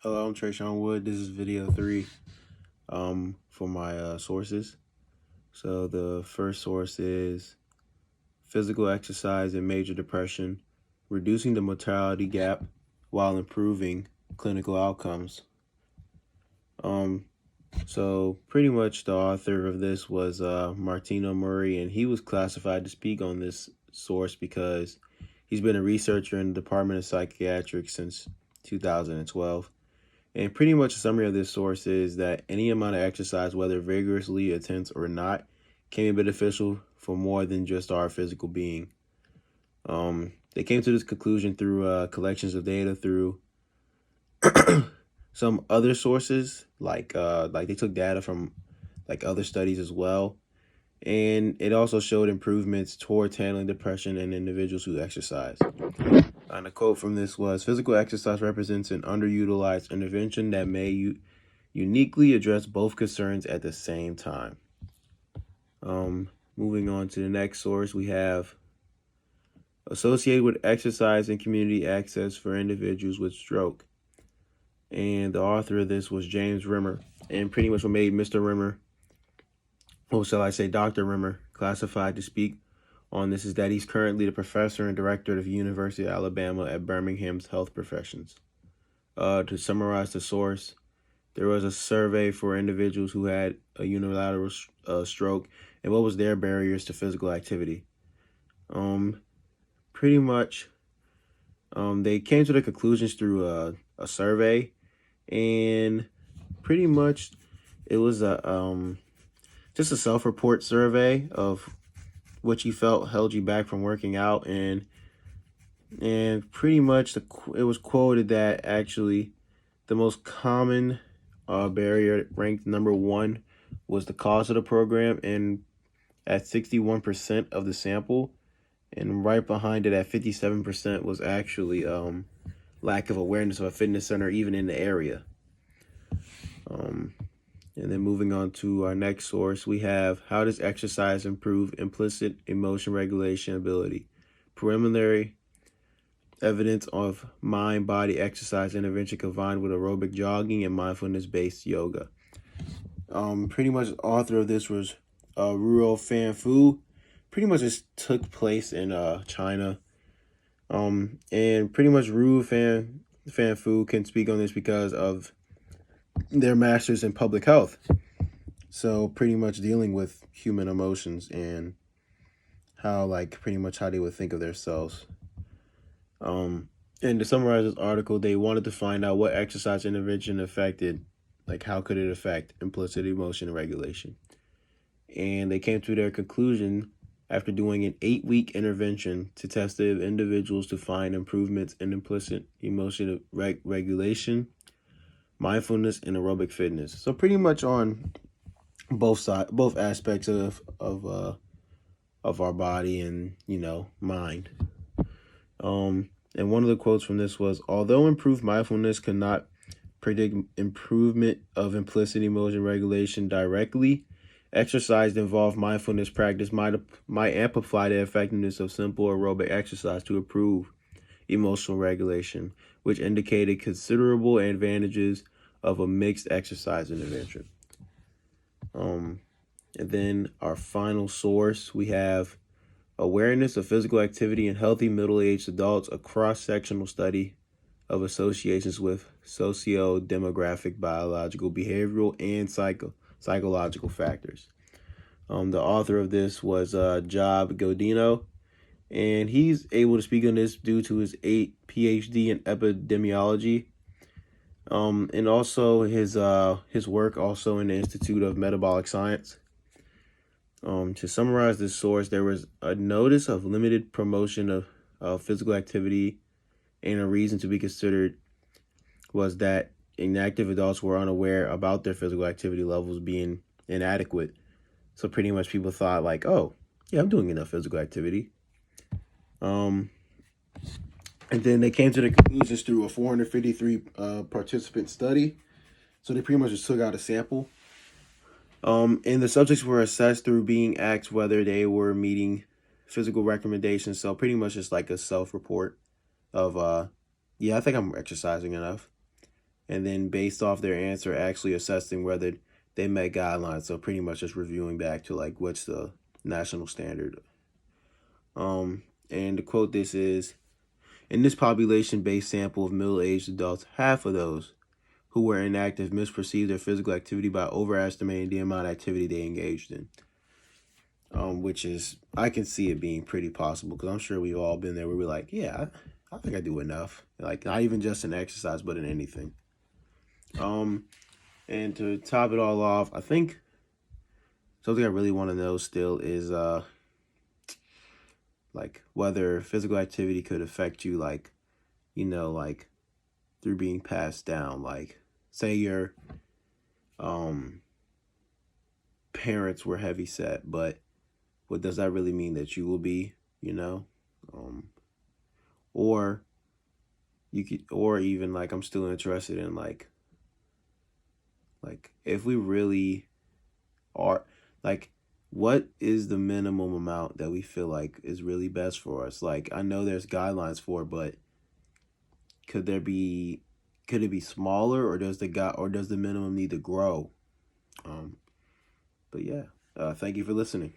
Hello, I'm Trayshawn Wood. This is video 3 for my sources. So the first source is physical exercise and major depression, reducing the mortality gap while improving clinical outcomes. So pretty much the author of this was Martino Murray, and he was classified to speak on this source because he's been a researcher in the Department of Psychiatrics since 2012. And pretty much a summary of this source is that any amount of exercise, whether vigorously, intense, or not, can be beneficial for more than just our physical being. They came to this conclusion through collections of data through some other sources, like they took data from like other studies as well, and it also showed improvements towards handling depression in individuals who exercise. And a quote from this was, "Physical exercise represents an underutilized intervention that may uniquely address both concerns at the same time." Moving on to the next source, we have associated with exercise and community access for individuals with stroke. And the author of this was James Rimmer. And pretty much what made Mr. Rimmer, or shall I say Dr. Rimmer, classified to speak on this is that he's currently the professor and director of the University of Alabama at Birmingham's Health Professions. To summarize the source, there was a survey for individuals who had a unilateral stroke and what was their barriers to physical activity. Pretty much, they came to the conclusions through a survey, and pretty much it was just a self-report survey of what you felt held you back from working out, and pretty much it was quoted that actually the most common barrier, ranked number 1, was the cost of the program, and at 61% of the sample, and right behind it at 57% was actually lack of awareness of a fitness center even in the area. And then moving on to our next source, we have how does exercise improve implicit emotion regulation ability? Preliminary evidence of mind-body exercise intervention combined with aerobic jogging and mindfulness-based yoga. Pretty much the author of this was Ruo Fan Fu. Pretty much this took place in China. And pretty much Ruo Fan Fu can speak on this because of their masters in public health. So pretty much dealing with human emotions and how pretty much how they would think of themselves. And to summarize this article, they wanted to find out what exercise intervention affected, how could it affect implicit emotion regulation. And they came to their conclusion after doing an 8-week intervention to test the individuals to find improvements in implicit emotion regulation, mindfulness, and aerobic fitness. So pretty much on both aspects of our body and mind. And one of the quotes from this was, although improved mindfulness cannot predict improvement of implicit emotion regulation directly, exercise involved mindfulness practice might amplify the effectiveness of simple aerobic exercise to improve emotional regulation, which indicated considerable advantages of a mixed exercise intervention. And then our final source, we have awareness of physical activity in healthy middle-aged adults, a cross-sectional study of associations with socio-demographic, biological, behavioral, and psychological factors. The author of this was Job Godino, and he's able to speak on this due to his PhD in epidemiology, and also his work also in the Institute of Metabolic Science. To summarize this source, there was a notice of limited promotion of physical activity, and a reason to be considered was that inactive adults were unaware about their physical activity levels being inadequate. So pretty much people thought oh, yeah, I'm doing enough physical activity. And then they came to the conclusions through a 453 participant study. So they pretty much just took out a sample. And the subjects were assessed through being asked whether they were meeting physical recommendations. So pretty much just like a self-report of, yeah, I think I'm exercising enough. and then based off their answer, actually assessing whether they met guidelines. So pretty much just reviewing back to like what's the national standard. And to quote this is, in this population-based sample of middle-aged adults, half of those who were inactive misperceived their physical activity by overestimating the amount of activity they engaged in. Which is, I can see it being pretty possible, because I'm sure we've all been there where we're like, yeah, I think I do enough. Like, not even just in exercise, but in anything. And to top it all off, I think something I really want to know still is, like, whether physical activity could affect you, like, you know, like, through being passed down. Like, say your parents were heavy set, but what does that really mean that you will be, you know? Or you could, or even like, I'm still interested in like if we really are, like, what is the minimum amount that we feel like is really best for us? Like, I know there's guidelines for it, but could it be smaller, or does the minimum need to grow? But yeah, thank you for listening.